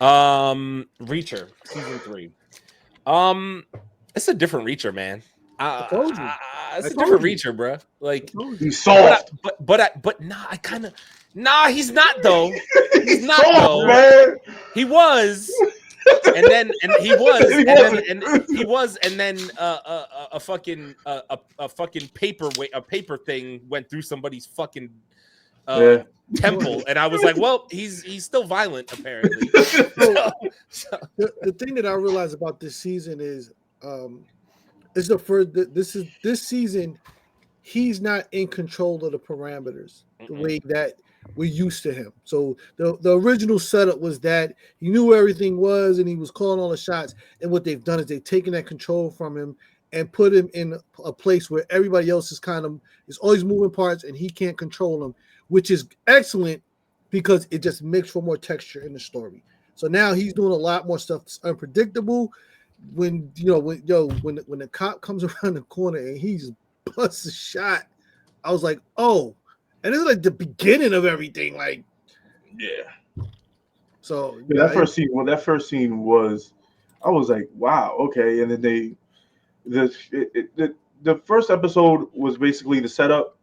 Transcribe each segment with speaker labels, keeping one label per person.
Speaker 1: Reacher season 3. It's a different Reacher, man. It's a different Reacher, bro. Like
Speaker 2: he's soft,
Speaker 1: but nah, he's not though. He's not
Speaker 2: soft,
Speaker 1: though.
Speaker 2: Man.
Speaker 1: He was, and then a fucking paper thing went through somebody's fucking temple, and I was like, well, he's still violent apparently.
Speaker 3: The thing that I realized about this season is this season he's not in control of the parameters the way that we're used to him. So the original setup was that he knew where everything was and he was calling all the shots, and what they've done is they've taken that control from him and put him in a place where everybody else is always moving parts and he can't control them, which is excellent because it just makes for more texture in the story. So now he's doing a lot more stuff that's unpredictable. When the cop comes around the corner and he just busts a shot, I was like, oh, and it's like the beginning of everything. Like,
Speaker 2: yeah.
Speaker 3: So
Speaker 2: that first scene was, I was like, wow, okay. And then the first episode was basically the setup.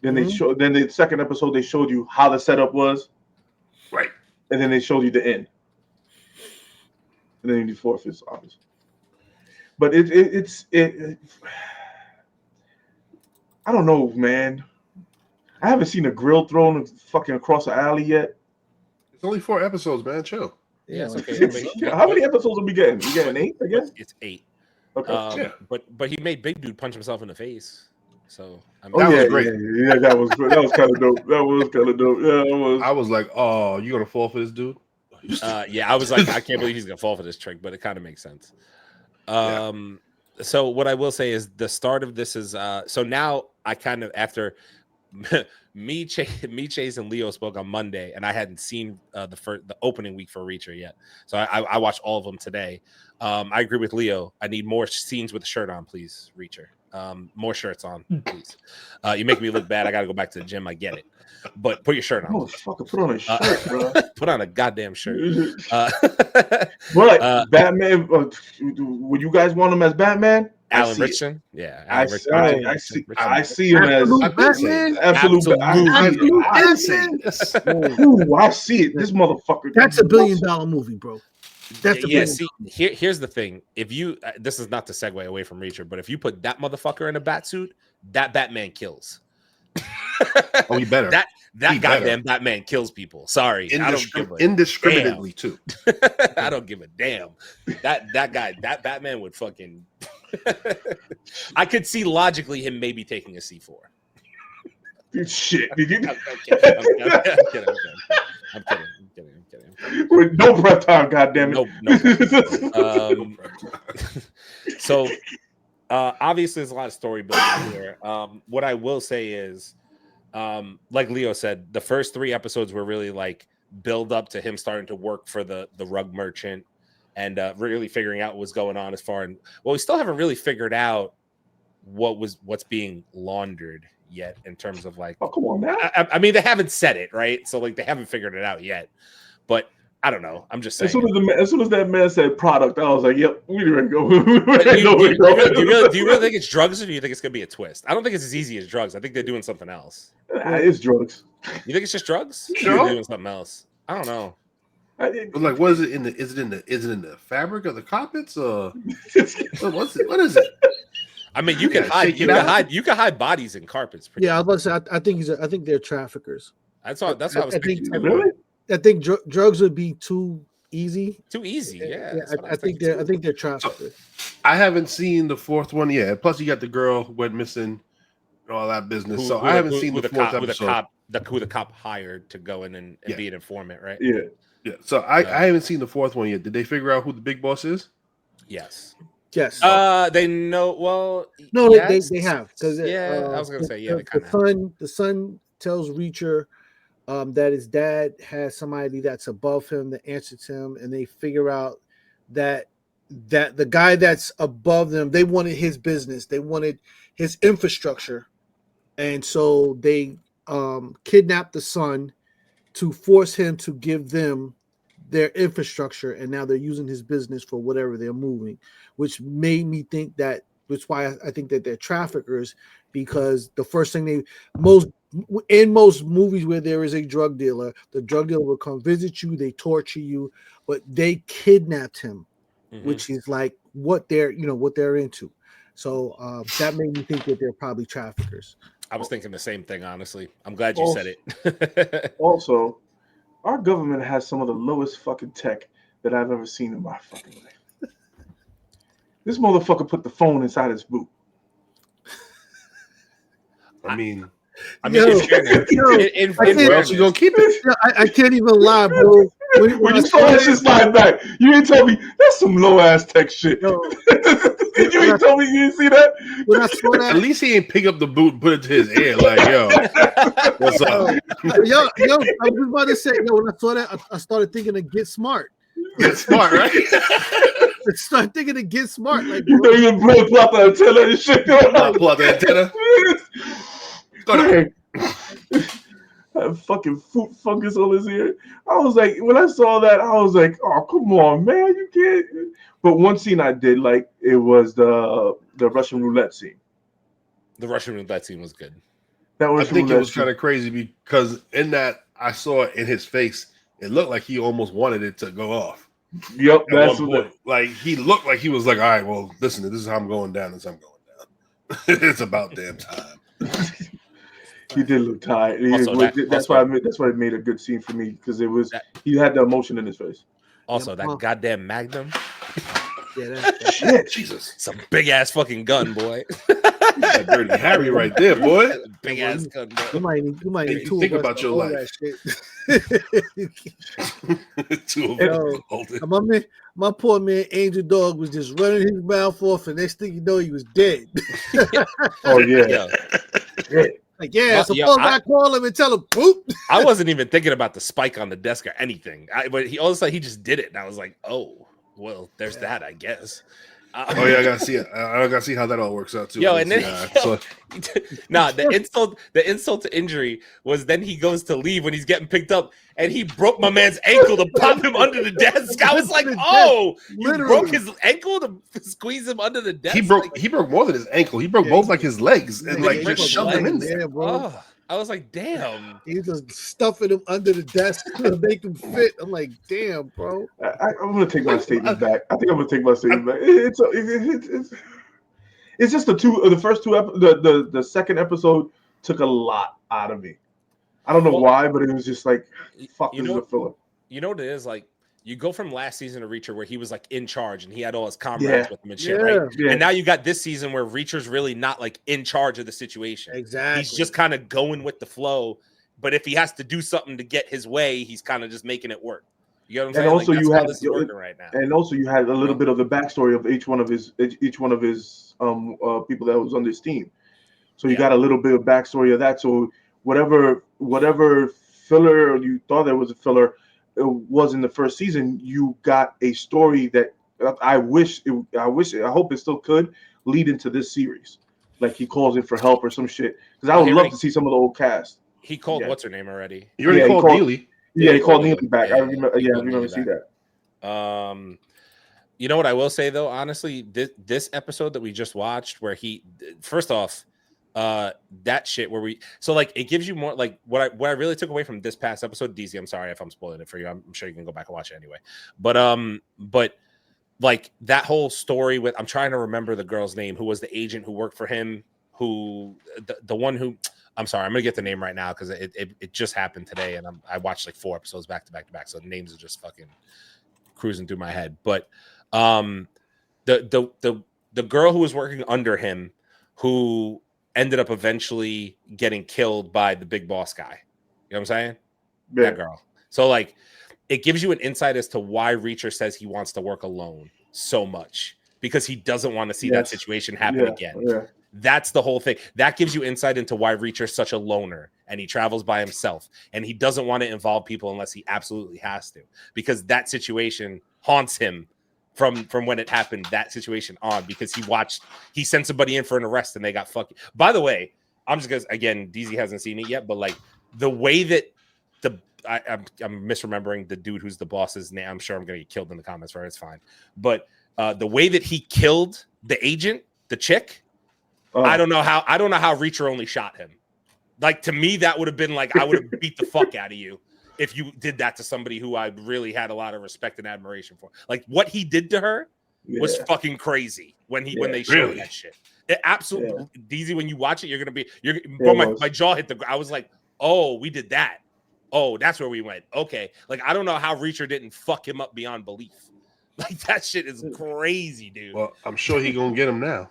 Speaker 2: Then then the second episode they showed you how the setup was, right? And then they showed you the end. And then the fourth is obvious. But it's I don't know, man. I haven't seen a grill thrown fucking across the alley yet.
Speaker 4: It's only 4 episodes, man. Chill.
Speaker 1: Yeah, it's okay.
Speaker 2: How many episodes are we getting? We getting 8, I guess?
Speaker 1: It's 8.
Speaker 2: Okay.
Speaker 1: But he made Big Dude punch himself in the face. So
Speaker 2: that was great. Yeah, that was great. That was kind of dope. Yeah, it was.
Speaker 4: I was like, oh, you gonna fall for this dude?
Speaker 1: Yeah, I was like, I can't believe he's gonna fall for this trick, but it kind of makes sense. So what I will say is the start of this is so now I kind of, after me, Chase, and Leo spoke on Monday, and I hadn't seen the opening week for Reacher yet, so I watched all of them today. I agree with Leo. I need more scenes with a shirt on, please, Reacher. More shirts on, please. You make me look bad. I gotta go back to the gym. I get it, but put your shirt on.
Speaker 2: Motherfucker, put on a shirt, bro.
Speaker 1: Put on a goddamn shirt.
Speaker 2: But Batman, would you guys want him as Batman?
Speaker 1: Alan Ritchson? Yeah.
Speaker 2: I see him as
Speaker 3: Batman.
Speaker 2: Absolute
Speaker 3: Batman.
Speaker 2: Ooh, I see it. This motherfucker.
Speaker 3: That's $1 billion movie, bro.
Speaker 1: See, here's the thing. If you, this is not to segue away from Reacher, but if you put that motherfucker in a bat suit, that Batman kills.
Speaker 4: Oh, he better.
Speaker 1: That goddamn Batman kills people. Sorry, I don't give a
Speaker 4: indiscriminately
Speaker 1: damn.
Speaker 4: Too.
Speaker 1: I don't give a damn. That guy, that Batman would fucking. I could see logically him maybe taking a C4.
Speaker 2: Shit, did you?
Speaker 1: I'm kidding.
Speaker 2: With no prep time, goddammit.
Speaker 1: No. So, obviously, there's a lot of story building here. What I will say is, like Leo said, the first 3 episodes were really like build up to him starting to work for the rug merchant and really figuring out what's going on as far. And we still haven't really figured out what's being laundered yet in terms of like.
Speaker 2: Oh, come on now.
Speaker 1: I mean, they haven't said it, right? So like they haven't figured it out yet. But I don't know. I'm just saying.
Speaker 2: As soon as that man said product, I was like, "Yep, we ready to go."
Speaker 1: Do you really think it's drugs, or do you think it's gonna be a twist? I don't think it's as easy as drugs. I think they're doing something else.
Speaker 2: It's drugs.
Speaker 1: You think it's just drugs?
Speaker 4: Sure.
Speaker 1: They're doing something else. I don't know.
Speaker 4: Like, what is it in the? Is it in the fabric of the carpets, or what is it?
Speaker 1: I mean, you can hide bodies in carpets.
Speaker 3: Yeah, I was about to say. I think they're traffickers.
Speaker 1: That's what I was thinking.
Speaker 2: Really?
Speaker 3: I think drugs would be too easy.
Speaker 1: Too easy, yeah.
Speaker 3: I think they're traffickers.
Speaker 4: I haven't seen the 4th one yet. Plus, you got the girl who went missing and all that business. I haven't seen the 4th episode.
Speaker 1: Who the cop hired to go in and be an informant, right?
Speaker 4: Yeah. So I haven't seen the 4th one yet. Did they figure out who the big boss is?
Speaker 1: Yes.
Speaker 3: Yes.
Speaker 1: They know. Well,
Speaker 3: no,
Speaker 1: yes.
Speaker 3: they have because
Speaker 1: I was gonna say
Speaker 3: the son tells Reacher that his dad has somebody that's above him that answers him, and they figure out that the guy that's above them, they wanted his business, they wanted his infrastructure, and so they kidnapped the son to force him to give them their infrastructure, and now they're using his business for whatever they're moving, which made me think that. That's why I think that they're traffickers, because the first thing most movies where there is a drug dealer, the drug dealer will come visit you, they torture you, but they kidnapped him, which is like what they're into. So that made me think that they're probably traffickers.
Speaker 1: I was thinking the same thing, honestly. I'm glad you said it.
Speaker 2: Also, our government has some of the lowest fucking tech that I've ever seen in my fucking life. This motherfucker put the phone inside his boot.
Speaker 4: I mean,
Speaker 3: where
Speaker 4: else you gonna keep it?
Speaker 3: I can't even lie, bro.
Speaker 2: When you saw that shit slide back, you didn't tell me that's some low ass tech shit.
Speaker 3: No.
Speaker 2: You ain't told me you didn't see that.
Speaker 3: When I saw that,
Speaker 4: at least he ain't pick up the boot and put it to his ear like, yo, what's up?
Speaker 3: Yo, I was about to say, when I saw that, I started thinking of Get Smart.
Speaker 4: Get smart, right?
Speaker 3: I started thinking of Get Smart. Like,
Speaker 2: you know, you plot the antenna and shit.
Speaker 4: Plot the antenna.
Speaker 2: That fucking foot fungus on his ear. I was like, when I saw that, I was like, oh, come on, man, you can't. But one scene I did like, it was the Russian roulette scene.
Speaker 1: The Russian roulette scene was good.
Speaker 4: I think it was kind of crazy because in that, I saw it in his face. It looked like he almost wanted it to go off.
Speaker 2: Yep, that's what.
Speaker 4: Like he looked like he was like, all right, well, listen, this is how I'm going down. This is how I'm going down. It's about damn time.
Speaker 2: He did look tired. That's why it made a good scene for me, because he had the emotion in his face.
Speaker 1: Also, that goddamn Magnum.
Speaker 3: Yeah,
Speaker 2: shit,
Speaker 4: Jesus,
Speaker 1: it's a big ass fucking gun, boy.
Speaker 4: That Dirty Harry right there, boy.
Speaker 1: Big ass gun. Boy.
Speaker 3: You might need two
Speaker 4: think
Speaker 3: of us
Speaker 4: about
Speaker 3: to
Speaker 4: your
Speaker 3: hold
Speaker 4: life.
Speaker 3: That
Speaker 4: Two of them hold it.
Speaker 3: My poor man Angel Dog was just running his mouth off, and next thing you know, he was dead.
Speaker 2: Oh yeah.
Speaker 3: Like, suppose I call him and tell him, boop.
Speaker 1: I wasn't even thinking about the spike on the desk or anything. But all of a sudden he just did it, and I was like, oh, well, there's that, I guess.
Speaker 4: Oh yeah, I gotta see it. I gotta see how that all works out too.
Speaker 1: Yo, and then the insult to injury was then he goes to leave when he's getting picked up, and he broke my man's ankle to pop him under the desk. I was like, oh, you broke his ankle to squeeze him under the desk.
Speaker 4: He broke more than his ankle. He broke both like his legs and like just shoved him in there.
Speaker 3: Yeah, bro.
Speaker 1: Oh, I was like, damn.
Speaker 3: He just stuffing him under the desk to make him fit. I'm like, damn, bro.
Speaker 2: I'm gonna take my statement back. I think I'm gonna take my statement back. It's just the first two the second episode took a lot out of me. I don't know why, but it was just like, fuck, this is a filler.
Speaker 1: You know what it is? Like, you go from last season of Reacher where he was like in charge and he had all his comrades with him and shit, right? Yeah. And now you got this season where Reacher's really not like in charge of the situation.
Speaker 3: Exactly.
Speaker 1: He's just kind of going with the flow. But if he has to do something to get his way, he's kind of just making it work. You know what I'm saying?
Speaker 2: And also,
Speaker 1: like,
Speaker 2: you had
Speaker 1: this is working right now.
Speaker 2: And also, you had a little bit of the backstory of each one of his people that was on this team. So you got a little bit of backstory of that. So whatever filler you thought there was a filler, it was in the first season. You got a story that I hope it still could lead into this series. Like he calls in for help or some shit. Because I would love to see some of the old cast.
Speaker 1: He called what's her name already?
Speaker 4: You already called Neely.
Speaker 2: Yeah, he called Neely back. I remember seeing
Speaker 1: that. You know what I will say though, honestly, this episode that we just watched, where he first off, that shit where it gives you more like what I really took away from this past episode. DZ, I'm sorry if I'm spoiling it for you. I'm sure you can go back and watch it anyway. But like that whole story with, I'm trying to remember the girl's name who was the agent who worked for him, who the one who, I'm sorry, I'm gonna get the name right now because it just happened today, and I watched like 4 episodes back to back, so the names are just fucking cruising through my head. But the girl who was working under him, who ended up eventually getting killed by the big boss guy. You know what I'm saying? Yeah. That girl. So like, it gives you an insight as to why Reacher says he wants to work alone so much, because he doesn't want to see that situation happen again. Yeah. That's the whole thing. That gives you insight into why Reacher's such a loner and he travels by himself and he doesn't want to involve people unless he absolutely has to, because that situation haunts him from when it happened, that situation on, because he sent somebody in for an arrest and they got fucking. By the way, I'm just because again, DZ hasn't seen it yet, but like the way that I'm misremembering the dude who's the boss's name. I'm sure I'm gonna get killed in the comments, right? It's fine. But the way that he killed the agent, the chick, I don't know how Reacher only shot him. Like, to me, that would have been like, I would have beat the fuck out of you if you did that to somebody who I really had a lot of respect and admiration for. Like, what he did to her was fucking crazy when they showed that shit. It absolutely, DZ, when you watch it, my jaw hit the ground. I was like, oh, we did that. Oh, that's where we went. Okay. Like, I don't know how Reacher didn't fuck him up beyond belief. Like, that shit is crazy, dude.
Speaker 4: Well, I'm sure he gonna get him now.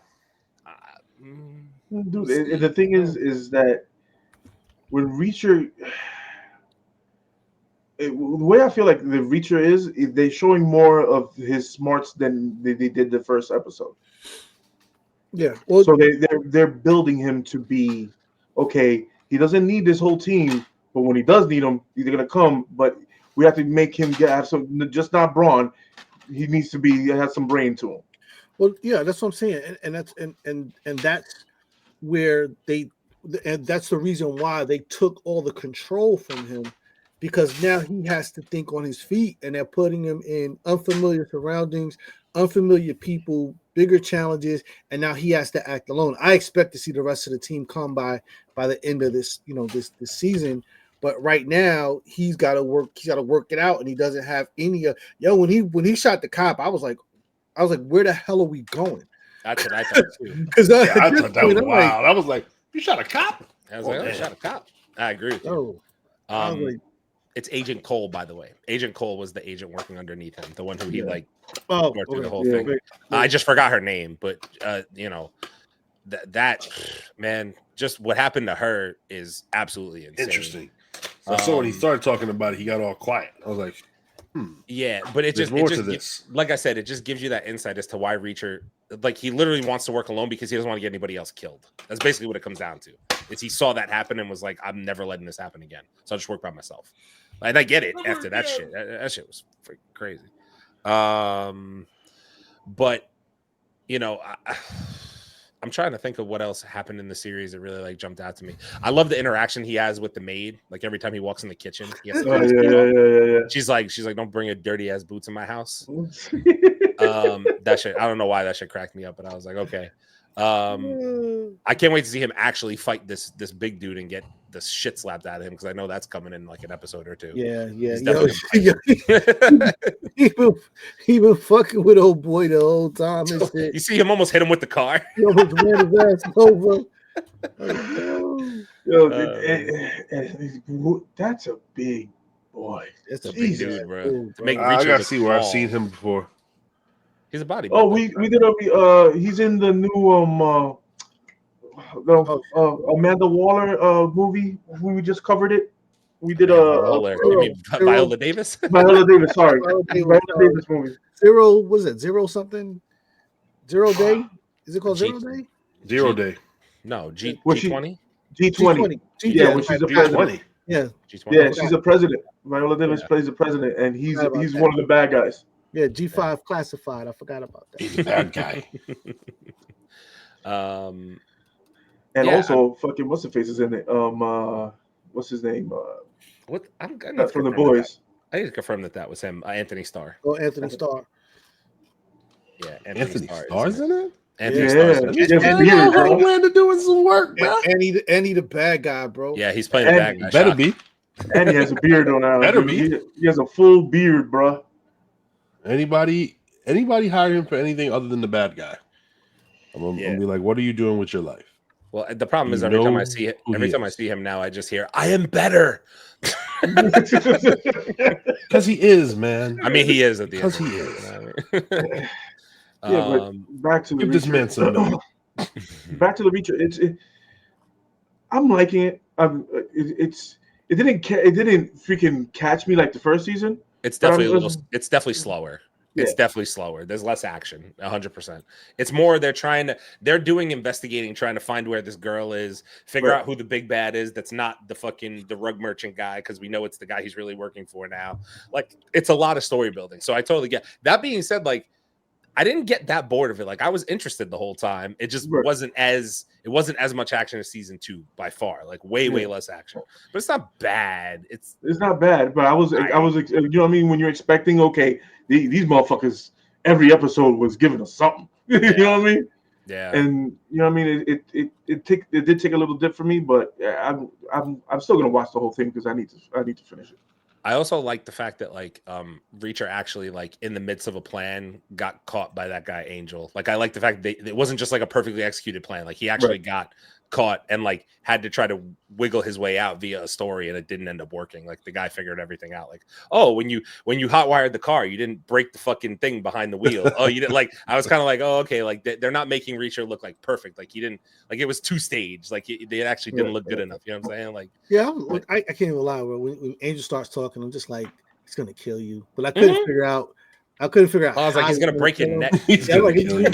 Speaker 2: Dude, the thing is that when Reacher, the way I feel like the Reacher is they're showing more of his smarts than they did the first episode.
Speaker 3: Yeah. Well,
Speaker 2: so they're building him to be okay. He doesn't need this whole team, but when he does need them, they're gonna come. But we have to make him have some, just not brawn. He needs to have some brain to him.
Speaker 3: Well, yeah, that's what I'm saying, and that's where that's the reason why they took all the control from him, because now he has to think on his feet, and they're putting him in unfamiliar surroundings, unfamiliar people, bigger challenges, and now he has to act alone. I expect to see the rest of the team come by the end of this, this season. But right now he's got to work it out, and he doesn't have any. When he shot the cop, I was like, where the hell are we going?
Speaker 1: That's what I thought too.
Speaker 3: Because
Speaker 4: I thought that was wild. I was like, you shot a cop?
Speaker 1: I was I shot a cop. I agree with you. It's Agent Cole, by the way. Agent Cole was the agent working underneath him, the one who he went through the whole thing. I just forgot her name, but that man, just what happened to her is absolutely insane.
Speaker 4: Interesting. So when he started talking about it, he got all quiet. I was like,
Speaker 1: yeah, but it just like I said, it just gives you that insight as to why Reacher, like, he literally wants to work alone because he doesn't want to get anybody else killed. That's basically what it comes down to. Is he saw that happen and was like, I'm never letting this happen again, so I'll just work by myself. And I get it after that shit. That shit was freaking crazy. But I'm trying to think of what else happened in the series that really like jumped out to me. I love the interaction he has with the maid. Like, every time he walks in the kitchen, he has to She's like, don't bring your dirty ass boots in my house. That shit, I don't know why that shit cracked me up, but I was like, okay. I can't wait to see him actually fight this big dude and get the shit slapped out of him, because I know that's coming in like an episode or two.
Speaker 3: Yeah. He been fucking with old boy the whole time. And shit.
Speaker 1: You see him almost hit him with the car.
Speaker 3: He almost ran his ass over.
Speaker 2: That's a big boy.
Speaker 1: That's a big dude, bro.
Speaker 4: I gotta see where I've seen him before.
Speaker 1: He's a bodybuilder.
Speaker 2: Oh, we did he's in the new Amanda Waller movie. We just covered it. We did
Speaker 1: you mean Viola Davis?
Speaker 2: Viola Davis, sorry. Viola Davis movie.
Speaker 3: Zero something? 0 Day? Is it called 0 Day?
Speaker 4: 0 Day.
Speaker 1: No, G20?
Speaker 2: G20. Yeah, when she's a president.
Speaker 3: Yeah.
Speaker 1: G20.
Speaker 2: Yeah, she's a president. Viola Davis plays the president, and he's one of the bad guys.
Speaker 3: Yeah, G5 classified. I forgot about that.
Speaker 4: He's a bad guy.
Speaker 2: And also, fucking what's the face is in it? What's his name?
Speaker 1: What?
Speaker 2: That's from The Boys.
Speaker 1: I need to confirm that was him. Anthony Starr.
Speaker 3: Oh, Anthony Starr.
Speaker 1: Yeah,
Speaker 4: Anthony Starr's in it.
Speaker 1: Anthony Starr's in it.
Speaker 4: How Amanda doing some work, bro?
Speaker 3: And he the bad guy, bro.
Speaker 1: Yeah, he's playing the bad guy.
Speaker 4: Better be.
Speaker 2: And he has a beard on now.
Speaker 4: Better be.
Speaker 2: He has a full beard, bro.
Speaker 4: Anybody hire him for anything other than the bad guy? I'm gonna be like, what are you doing with your life?
Speaker 1: Well, the problem is every time I see him now, I just hear, I am better.
Speaker 4: Because he is, man.
Speaker 1: I mean, he is at the end.
Speaker 4: Because he is.
Speaker 2: But back to the
Speaker 4: give this man some milk.
Speaker 2: Back to the Reacher. I'm liking it. It didn't freaking catch me like the first season.
Speaker 1: It's definitely slower. It's definitely slower. There's less action, 100%. It's more they're doing investigating, trying to find where this girl is, figure out who the big bad is. That's not the rug merchant guy, because we know it's the guy he's really working for now. Like, it's a lot of story building. So I totally get. That being said, like, I didn't get that bored of it. Like I was interested the whole time. It just wasn't as much action as season 2 by far. Like way less action. But it's not bad. It's
Speaker 2: not bad. But I was you know what I mean, when you're expecting these motherfuckers every episode was giving us something. You know what I mean?
Speaker 1: Yeah.
Speaker 2: And you know what I mean, it did take a little dip for me, but I'm still gonna watch the whole thing because I need to finish it.
Speaker 1: I also like the fact that like Reacher actually like in the midst of a plan got caught by that guy Angel. Like I like the fact that it wasn't just like a perfectly executed plan. Like he actually got caught and like had to try to wiggle his way out via a story, and it didn't end up working. Like the guy figured everything out. Like, oh, when you hotwired the car, you didn't break the fucking thing behind the wheel. Oh, you didn't. Like I was kind of like, oh, okay. Like they're not making Reacher look like perfect. Like he didn't. Like it was 2 stage. Like they actually didn't look good enough. You know what I'm saying? Like
Speaker 3: I can't even lie. When Angel starts talking, I'm just like, he's gonna kill you. But I couldn't figure out. I was
Speaker 1: like, he's gonna break your neck.
Speaker 3: He's gonna kill you.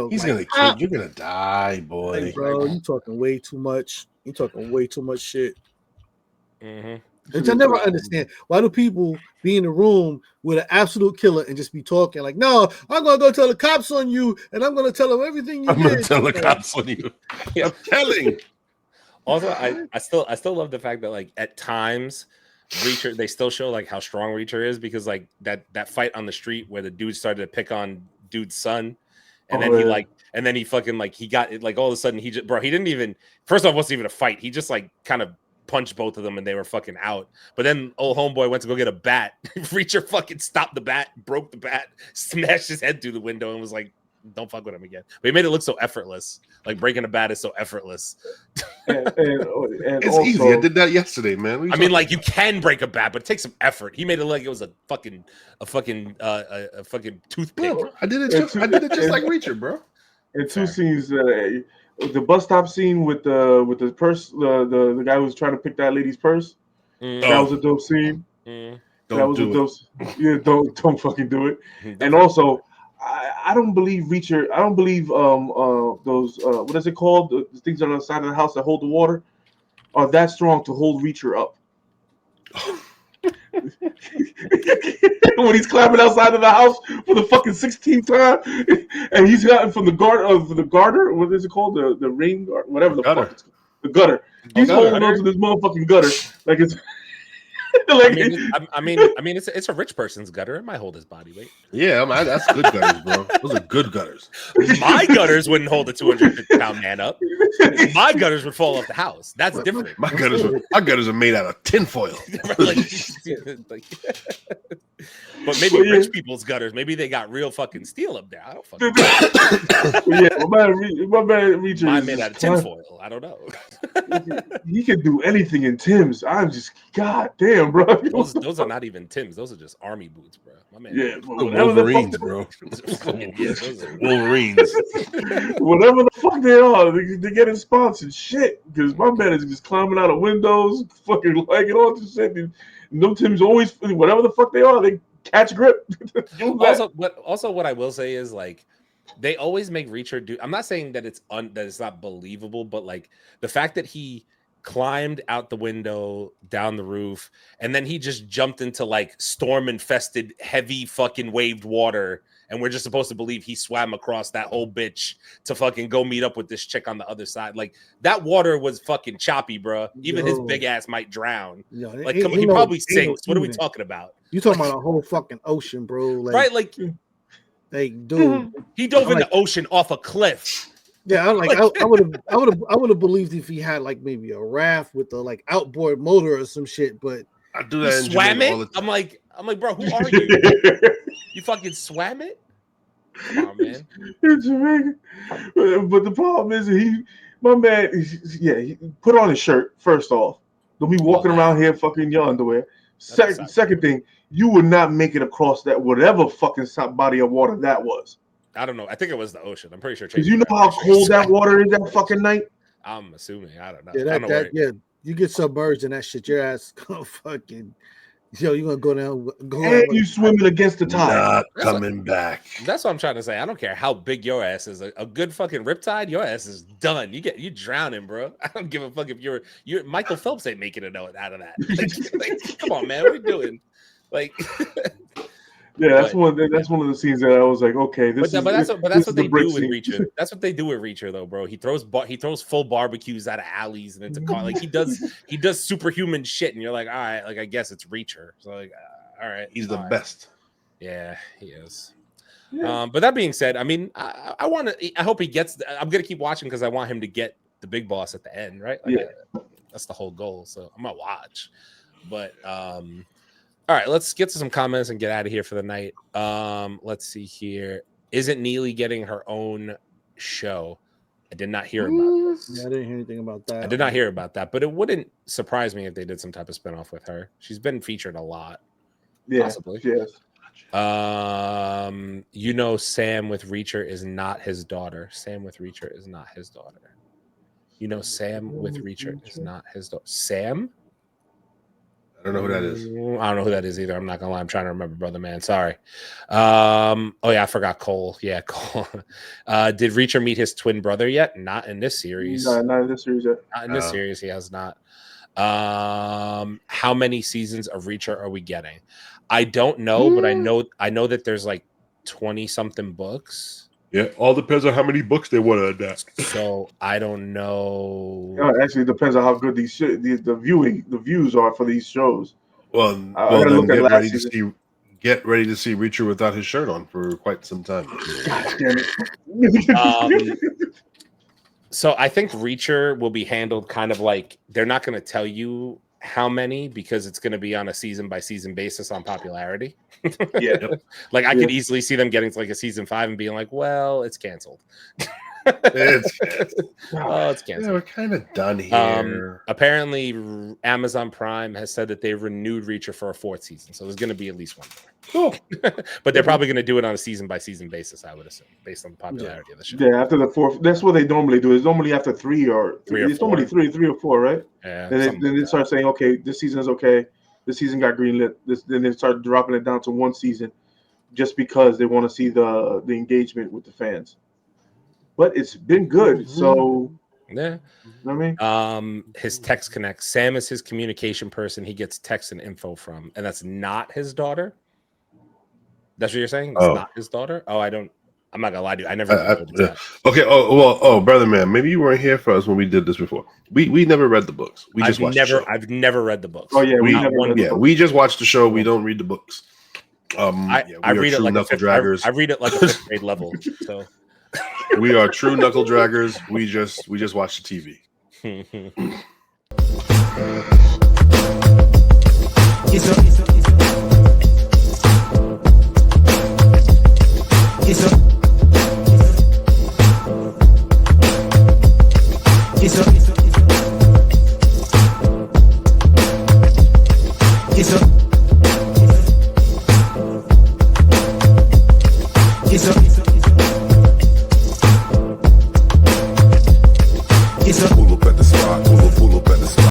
Speaker 4: He's gonna kill you. You're gonna die, boy.
Speaker 3: Like, bro, you talking way too much. You talking way too much shit. Which I never understand. Why do people be in the room with an absolute killer and just be talking like, no, I'm gonna go tell the cops on you, and I'm gonna tell them everything you did.
Speaker 4: I'm gonna tell the cops on you. I'm telling.
Speaker 1: Also, I still love the fact that like at times Reacher, they still show like how strong Reacher is, because like that fight on the street where the dude started to pick on dude's son, and then he fucking like he got it, like all of a sudden he didn't even, first off, it wasn't even a fight, he just like kind of punched both of them and they were fucking out. But then old homeboy went to go get a bat. Reacher fucking stopped the bat, broke the bat, smashed his head through the window, and was like, don't fuck with him again. But he made it look so effortless. Like breaking a bat is so effortless.
Speaker 4: And it's also easy. I did that yesterday, man.
Speaker 1: I mean, like you can break a bat, but it takes some effort. He made it like it was a fucking toothpick.
Speaker 4: Bro, I did it just like Reacher, bro.
Speaker 2: And 2 scenes, the bus stop scene with the purse, the guy who was trying to pick that lady's purse. That was a dope scene. Don't fucking do it. And also, I don't believe Reacher. I don't believe those what is it called? The things that are on the side of the house that hold the water are that strong to hold Reacher up. When he's climbing outside of the house for the fucking 16th time, and he's gotten from the garter. What is it called? The rain guard, whatever the fuck it's called. The gutter. He's holding on to this motherfucking gutter like it's.
Speaker 1: Like, I mean, it's a rich person's gutter. It might hold his body weight.
Speaker 4: Yeah, that's good gutters, bro. Those are good gutters.
Speaker 1: My gutters wouldn't hold a 250-pound man up. My gutters would fall off the house. That's different.
Speaker 4: My gutters are made out of tinfoil.
Speaker 1: But maybe rich people's gutters, maybe they got real fucking steel up there. I don't fucking
Speaker 2: know. My man Reacher.
Speaker 1: Mine made out of tinfoil. I don't know.
Speaker 2: He can do anything in Tim's. I'm just, god damn, bro.
Speaker 1: Those are not even Tim's. Those are just army boots, bro. My man.
Speaker 2: Yeah,
Speaker 4: Wolverines, bro.
Speaker 1: Those are
Speaker 4: Wolverines.
Speaker 2: Whatever the fuck they are, they're getting sponsored shit. Because my man is just climbing out of windows, fucking liking all this shit. And them Tim's always, whatever the fuck they are, they catch grip.
Speaker 1: also, what I will say is like they always make Reacher do. I'm not saying that it's not believable, but like the fact that he climbed out the window down the roof and then he just jumped into like storm infested heavy fucking waved water, and we're just supposed to believe he swam across that whole bitch to fucking go meet up with this chick on the other side. Like that water was fucking choppy, bro. Even his big ass might drown. Like he probably sinks. What are we talking about?
Speaker 3: You talking about a whole fucking ocean, bro? Like,
Speaker 1: right? Like
Speaker 3: dude,
Speaker 1: he dove in the ocean off a cliff.
Speaker 3: Yeah, I would have believed if he had like maybe a raft with the like outboard motor or some shit, but
Speaker 4: I do that.
Speaker 1: You swam it? I'm like, bro, who are you? You fucking swam it? Come on, man.
Speaker 2: But the problem is he put on his shirt first off. Don't be walking around here fucking your underwear. Second thing, you would not make it across that whatever fucking body of water that was.
Speaker 1: I don't know. I think it was the ocean. I'm pretty sure.
Speaker 2: Because you know how cold that water is that fucking night?
Speaker 1: I'm assuming. I don't know.
Speaker 3: Yeah, you get submerged in that shit. Your ass gonna fucking, you're gonna go down.
Speaker 2: And you swimming against the tide.
Speaker 4: Not coming back.
Speaker 1: That's what I'm trying to say. I don't care how big your ass is. A good fucking riptide, your ass is done. You drowning, bro. I don't give a fuck if you're Michael Phelps ain't making a note out of that. Like, come on, man. What are we doing? Like.
Speaker 2: Yeah, that's one of the scenes that I was like, okay,
Speaker 1: that's what they do with Reacher. That's what they do with Reacher, though, bro. He throws full barbecues out of alleys, and it's a car. Like he does superhuman shit, and you're like, all right, like I guess it's Reacher. So like, all right,
Speaker 4: he's the best.
Speaker 1: Yeah, he is. Yeah. But that being said, I mean, I hope he gets. I'm gonna keep watching because I want him to get the big boss at the end, right? Like, that's the whole goal. So I'm gonna watch. But all right, let's get to some comments and get out of here for the night. Let's see here. Isn't Neely getting her own show? I did not hear about this.
Speaker 3: Yeah, I didn't hear anything about that.
Speaker 1: I did not hear about that, but it wouldn't surprise me if they did some type of spinoff with her. She's been featured a lot.
Speaker 2: Yeah,
Speaker 1: possibly.
Speaker 2: Yes.
Speaker 1: Sam with Reacher is not his daughter. Sam with Reacher is not his daughter. Sam with Reacher is not his daughter. Sam?
Speaker 4: I don't know who that is.
Speaker 1: I don't know who that is either. I'm not gonna lie. I'm trying to remember, brother man. Sorry. Oh yeah, I forgot Cole. Yeah, Cole. Did Reacher meet his twin brother yet? Not in this series.
Speaker 2: No, not in this series yet.
Speaker 1: Not in this series. He has not. How many seasons of Reacher are we getting? I don't know, but I know that there's like 20 something books.
Speaker 4: Yeah, all depends on how many books they want to adapt.
Speaker 1: So I don't know.
Speaker 2: Actually, it depends on how good the views are for these shows.
Speaker 4: Well, then get ready to see Reacher without his shirt on for quite some time.
Speaker 2: God damn it.
Speaker 1: So I think Reacher will be handled kind of like they're not going to tell you how many because it's going to be on a season by season basis on popularity.
Speaker 2: Yeah.
Speaker 1: Like I could easily see them getting to like a season 5 and being like, well, it's canceled.
Speaker 4: It's
Speaker 1: canceled.
Speaker 4: Yeah, we're kind of done here.
Speaker 1: Apparently Amazon Prime has said that they've renewed Reacher for a 4th season. So there's going to be at least one more.
Speaker 2: Cool.
Speaker 1: But they're probably going to do it on a season by season basis, I would assume, based on the popularity of the show.
Speaker 2: Yeah, after the 4th, that's what they normally do. It's normally after 3 or 4. It's normally 3 or 4, right?
Speaker 1: Yeah.
Speaker 2: Then they start saying, okay, this season is okay. This season got greenlit. Then they start dropping it down to 1 season, just because they want to see the engagement with the fans. But it's been good, so
Speaker 1: yeah.
Speaker 2: You know what I mean?
Speaker 1: His text connects. Sam is his communication person. He gets text and info from, and that's not his daughter. That's what you're saying? It's not his daughter? I'm not gonna lie to you. I never that.
Speaker 4: Okay. Brother man, maybe you weren't here for us when we did this before. We never read the books.
Speaker 1: I've never read the books.
Speaker 2: Oh yeah,
Speaker 4: we just watch the show. We don't read the books.
Speaker 1: I read it like knuckle draggers. I read it like a 5th grade level. So
Speaker 4: we are true knuckle draggers. We just watch the TV.
Speaker 5: It's